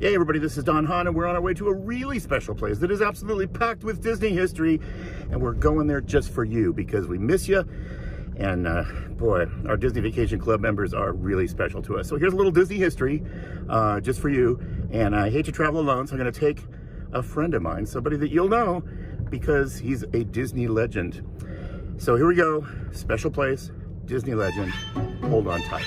Hey everybody, this is Don Hahn, and we're on our way to a really special place that is absolutely packed with Disney history, and we're going there just for you because we miss you. And boy, our Disney Vacation Club members are really special to us. So here's a little Disney history just for you. And I hate to travel alone, so I'm going to take a friend of mine, somebody that you'll know because he's a Disney legend. So here we go, special place, Disney legend. Hold on tight.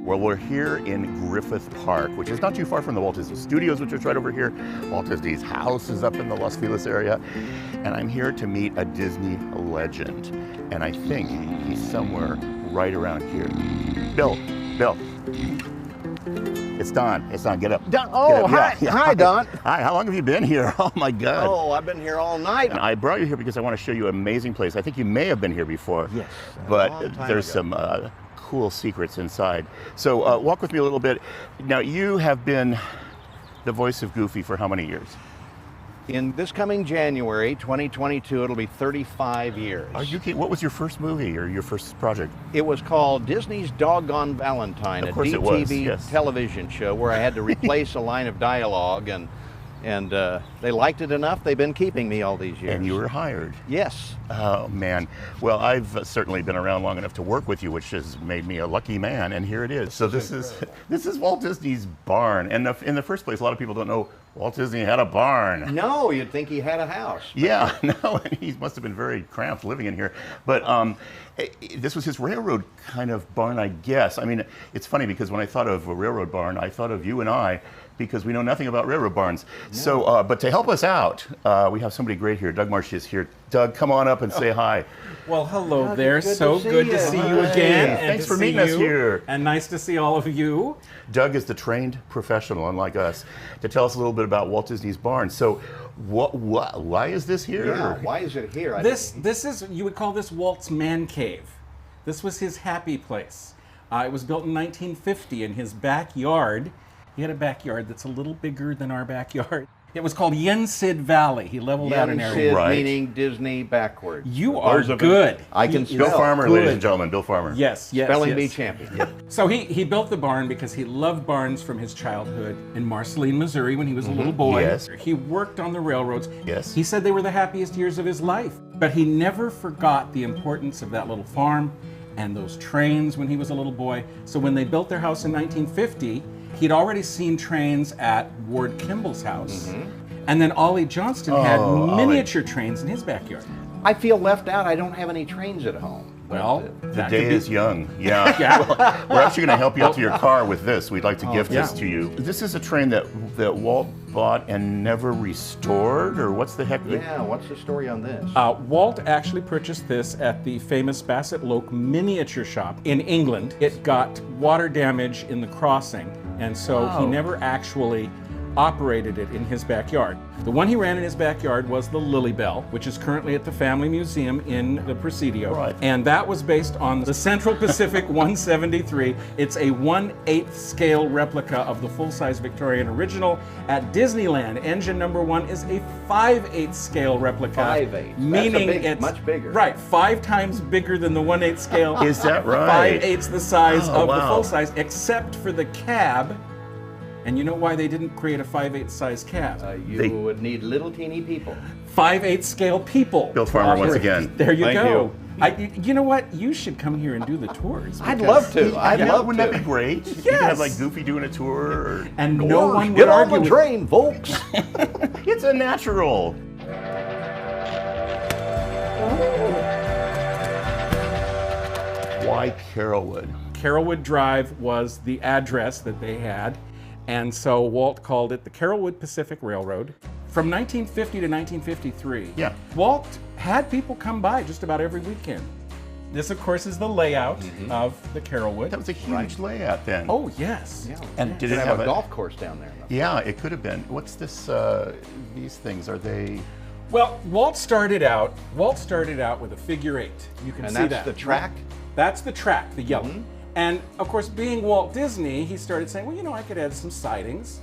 Well, we're here in Griffith Park, which is not too far from the Walt Disney Studios, which is right over here. Walt Disney's house is up in the Los Feliz area. And I'm here to meet a Disney legend. And I think he's somewhere right around here. Bill. It's Don. Get up. Don. Oh, hi. Yeah. Hi, Don. Hi, how long have you been here? Oh my God. Oh, I've been here all night. And I brought you here because I want to show you an amazing place. I think you may have been here before. Yes. But there's some cool secrets inside. So walk with me a little bit. Now, you have been the voice of Goofy for how many years? In this coming January, 2022, it'll be 35 years. Are you kidding? What was your first movie or your first project? It was called Disney's Doggone Valentine, a DTV television show where I had to replace a line of dialogue, and they liked it enough. They've been keeping me all these years. And you were hired. Yes. Oh man. Well, I've certainly been around long enough to work with you, which has made me a lucky man. And here it is. So this is Walt Disney's barn. And in the first place, a lot of people don't know Walt Disney had a barn. No, you'd think he had a house. Yeah, no, and he must have been very cramped living in here. But this was his railroad kind of barn, I guess. I mean, it's funny because when I thought of a railroad barn, I thought of you and I, because we know nothing about railroad barns. No. So, but to help us out, we have somebody great here. Doug Marsh is here. Doug, come on up and say hi. Well, hello there. So good to see you again. Thanks for meeting us here. And nice to see all of you. Doug is the trained professional, unlike us, to tell us a little bit about Walt Disney's barn. So, why is this here? Yeah, why is it here? This is, you would call this Walt's man cave. This was his happy place. It was built in 1950 in his backyard. He had a backyard that's a little bigger than our backyard. It was called Yensid Valley. He leveled out an area. Yensid meaning Disney backwards. You are good. I can spell. Bill Farmer, ladies and gentlemen, Bill Farmer. Yes. Spelling bee champion. Yep. So he built the barn because he loved barns from his childhood in Marceline, Missouri when he was a little boy. Yes. He worked on the railroads. Yes. He said they were the happiest years of his life. But he never forgot the importance of that little farm and those trains when he was a little boy. So when they built their house in 1950, he'd already seen trains at Ward Kimball's house. And then Ollie Johnston had miniature trains in his backyard. I feel left out. I don't have any trains at home. Well, the day is young. Yeah. Well, we're actually going to help you out to your car with this. We'd like to gift this to you. This is a train that Walt bought and never restored, or what's the heck? Yeah, what's the story on this? Walt actually purchased this at the famous Bassett Loke miniature shop in England. It got water damage in the crossing, and so he never actually operated it in his backyard. The one he ran in his backyard was the Lily Bell, which is currently at the Family Museum in the Presidio. Right. And that was based on the Central Pacific 173. It's a 1/8 scale replica of the full-size Victorian original. At Disneyland, engine number 1 is a 5/8 scale replica. 5/8. Meaning it's much bigger. Right, 5 times bigger than the 1/8 scale. Is that right? 5/8 the size of the full-size, except for the cab. And you know why they didn't create a 5/8 size cab? You would need little teeny people. 5/8 scale people. Bill Farmer once again. There you Thank go. you. You know what? You should come here and do the tours. I'd love to. Wouldn't that be great? Yes. You could have like Goofy doing a tour. And no one would get on argue the train, folks. It's a natural. Why Carolwood? Carolwood Drive was the address that they had, and so Walt called it the Carolwood Pacific Railroad. From 1950 to 1953, Walt had people come by just about every weekend. This, of course, is the layout of the Carolwood. That was a huge layout then. Oh, yes. Yeah. And did it it have a golf course down there? Yeah, it could have been. What's this? These things, are they? Well, Walt started out with a figure 8. You can see that. And that's the track? That's the track, the yellow. And of course, being Walt Disney, he started saying, well, you know, I could add some sidings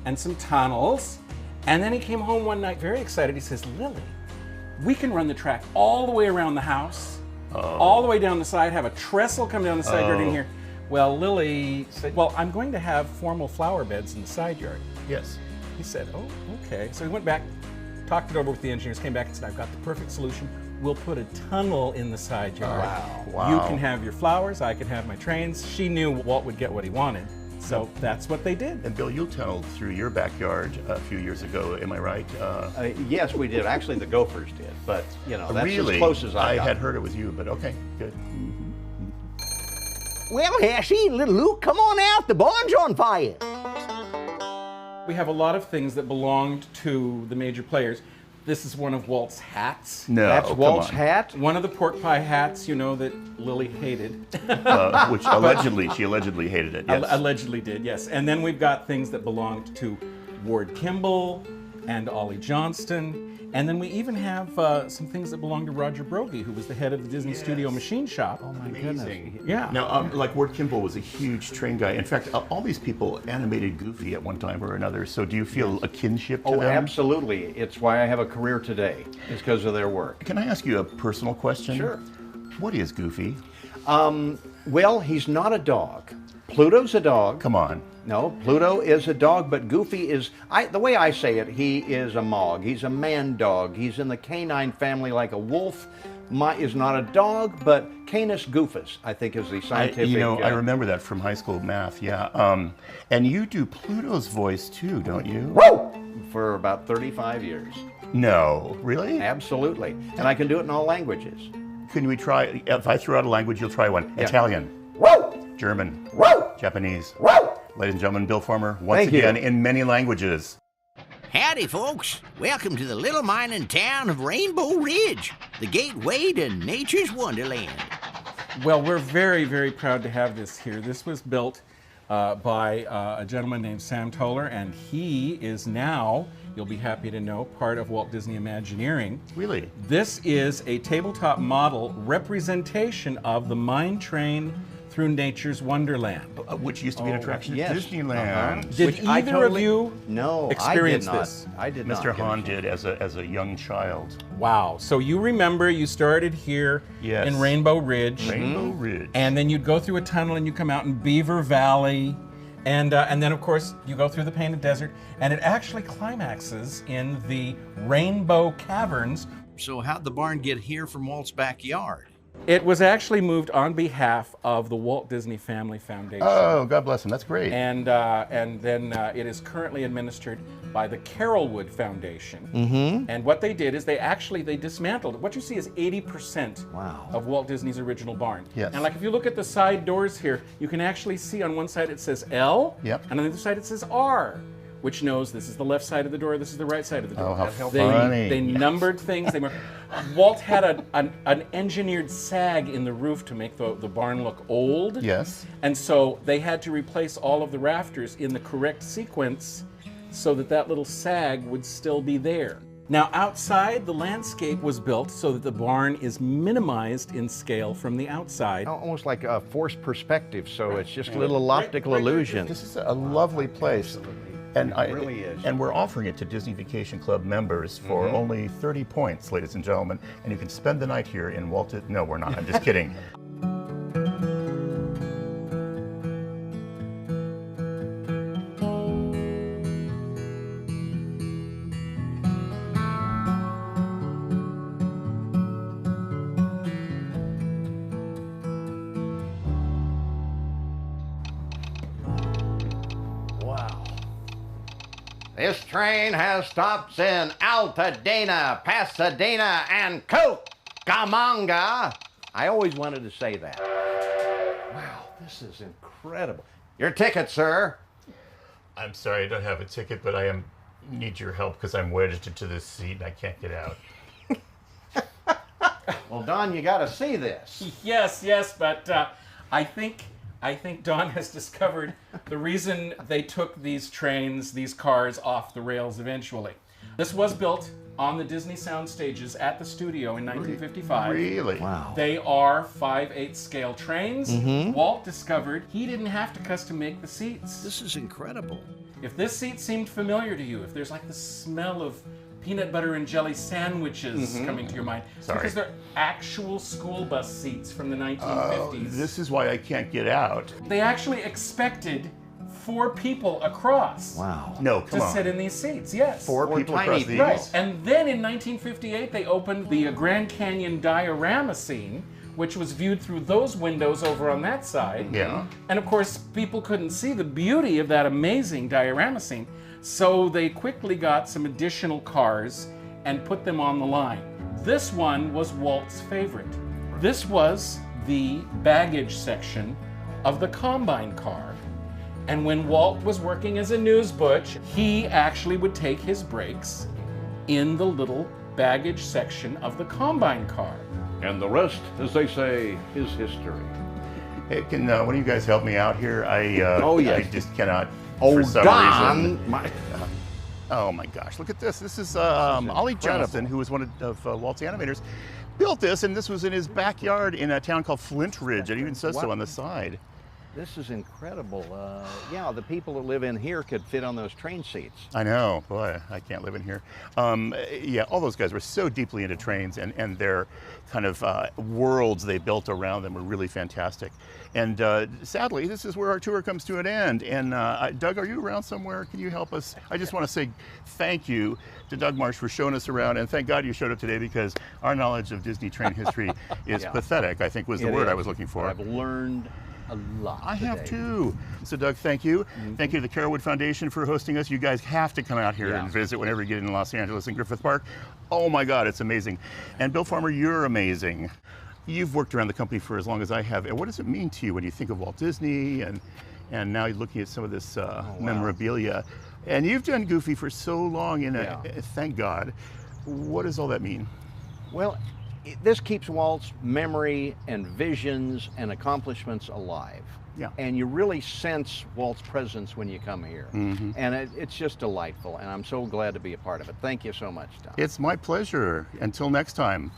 and some tunnels. And then he came home one night very excited. He says, Lily, we can run the track all the way around the house all the way down the side, have a trestle come down the side yard in here. Well, Lily said, well, I'm going to have formal flower beds in the side yard. Yes. He said, oh, okay. So he went back, talked it over with the engineers, came back and said, I've got the perfect solution. We'll put a tunnel in the side yard. Wow. You can have your flowers, I can have my trains. She knew Walt would get what he wanted. So that's what they did. And Bill, you tunneled through your backyard a few years ago, am I right? Yes, we did. Actually, the Gophers did, but you know, that's really? as close as I got. had heard it was you, but okay, good. Well, Hershey, little Luke, come on out. The barn's on fire. We have a lot of things that belonged to the major players. This is one of Walt's hats. No, that's come Walt's on. hat? One of the pork pie hats, you know, that Lily hated. Which she allegedly hated it, yes. Allegedly did, yes. And then we've got things that belonged to Ward Kimball and Ollie Johnston. And then we even have some things that belong to Roger Broggie, who was the head of the Disney Studio Machine Shop. Oh my Amazing. goodness. Yeah. Now, like Ward Kimball was a huge train guy. In fact, all these people animated Goofy at one time or another. So do you feel a kinship to them? Oh, absolutely. It's why I have a career today. It's because of their work. Can I ask you a personal question? Sure. What is Goofy? Well, he's not a dog. Pluto's a dog. Come on. No, Pluto is a dog, but Goofy is, the way I say it, he is a Mog. He's a man dog. He's in the canine family like a wolf. Is not a dog, but Canis goofus, I think, is the scientific. I remember that from high school math, yeah. And you do Pluto's voice too, don't you? Woo! For about 35 years. No, really? Absolutely. And I can do it in all languages. Can we try, if I throw out a language, you'll try one. Yeah. Italian. Woo! German. Woo! Japanese. Woo! Ladies and gentlemen, Bill Farmer, once Thank again, you. in many languages. Howdy, folks. Welcome to the little mining town of Rainbow Ridge, the gateway to nature's wonderland. Well, we're very, very proud to have this here. This was built by a gentleman named Sam Toller, and he is now, you'll be happy to know, part of Walt Disney Imagineering. Really? This is a tabletop model representation of the mine train through nature's wonderland. Which used to be an attraction yes. at Disneyland. Did Which I either totally- of you No, experience I did not. this? I did not. Mr. Hahn did as a young child. Wow. So you remember you started here Yes. in Rainbow Ridge. Rainbow Ridge. And then you'd go through a tunnel and you come out in Beaver Valley. And then, of course, you go through the Painted Desert. And it actually climaxes in the Rainbow Caverns. So how'd the barn get here from Walt's backyard? It was actually moved on behalf of the Walt Disney Family Foundation. Oh, God bless him. That's great. And then it is currently administered by the Carrollwood Foundation. Mm-hmm. And what they did is they dismantled it. What you see is 80% of Walt Disney's original barn. Yes. And like if you look at the side doors here, you can actually see on one side it says L, Yep. and on the other side it says R, which knows this is the left side of the door, this is the right side of the door. Oh, how funny. They numbered things. Walt had an engineered sag in the roof to make the barn look old. Yes. And so they had to replace all of the rafters in the correct sequence so that little sag would still be there. Now outside, the landscape was built so that the barn is minimized in scale from the outside. Almost like a forced perspective, so it's just a little optical illusion. This is a lovely place. And It really is. And we're offering it to Disney Vacation Club members for only 30 points, ladies and gentlemen. And you can spend the night here in Walt Disney. No, we're not. I'm just kidding. Wow. This train has stops in Altadena, Pasadena, and Cucamonga. I always wanted to say that. Wow, this is incredible. Your ticket, sir. I'm sorry, I don't have a ticket, but I need your help because I'm wedged into this seat and I can't get out. Well, Don, you got to see this. Yes, but I think Don has discovered the reason they took these cars off the rails eventually. This was built on the Disney sound stages at the studio in 1955. Really? Wow. They are 5/8 scale trains. Walt discovered he didn't have to custom make the seats. This is incredible. If this seat seemed familiar to you, if there's like the smell of peanut butter and jelly sandwiches coming to your mind. Sorry. Because they're actual school bus seats from the 1950s. This is why I can't get out. They actually expected 4 people across Wow. No, to come on. sit in these seats. Yes. Four people tiny across these. people. Right. And then in 1958, they opened the Grand Canyon diorama scene, which was viewed through those windows over on that side. Yeah. And of course, people couldn't see the beauty of that amazing diorama scene. So they quickly got some additional cars and put them on the line. This one was Walt's favorite. This was the baggage section of the Combine car. And when Walt was working as a news butch, he actually would take his breaks in the little baggage section of the Combine car. And the rest, as they say, is history. Hey, can one of you guys help me out here? Oh, yes. I just cannot. Oh, for some Don! reason. Oh my gosh! Look at this. This is Ollie Johnston, who was one of Walt's animators, built this, and this was in his backyard in a town called Flint Ridge. It even says so on the side. This is incredible. Yeah, the people that live in here could fit on those train seats. I know, boy, I can't live in here. Yeah, all those guys were so deeply into trains, and their kind of worlds they built around them were really fantastic. And sadly, this is where our tour comes to an end. And Doug, are you around somewhere? Can you help us? I just want to say thank you to Doug Marsh for showing us around, and thank God you showed up today, because our knowledge of Disney train history is pathetic, I think was the word I was looking for. I've learned a lot I have today. too. So Doug, thank you. Thank you to the Carolwood Foundation for hosting us. You guys have to come out here and visit whenever you get in Los Angeles and Griffith Park. Oh my God, it's amazing. And Bill Farmer, you're amazing. You've worked around the company for as long as I have. And what does it mean to you when you think of Walt Disney and now you're looking at some of this memorabilia? And you've done Goofy for so long, and thank God. What does all that mean? Well, this keeps Walt's memory and visions and accomplishments alive. Yeah. And you really sense Walt's presence when you come here. And it's just delightful, and I'm so glad to be a part of it. Thank you so much, Tom. It's my pleasure. Until next time,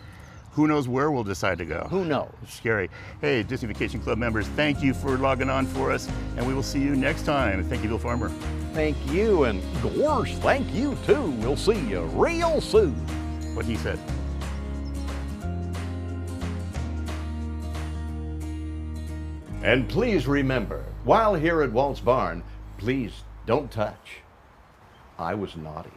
who knows where we'll decide to go? Who knows? It's scary. Hey, Disney Vacation Club members, thank you for logging on for us, and we will see you next time. Thank you, Bill Farmer. Thank you, and gosh, thank you too. We'll see you real soon. What he said. And please remember, while here at Walt's Barn, please don't touch. I was naughty.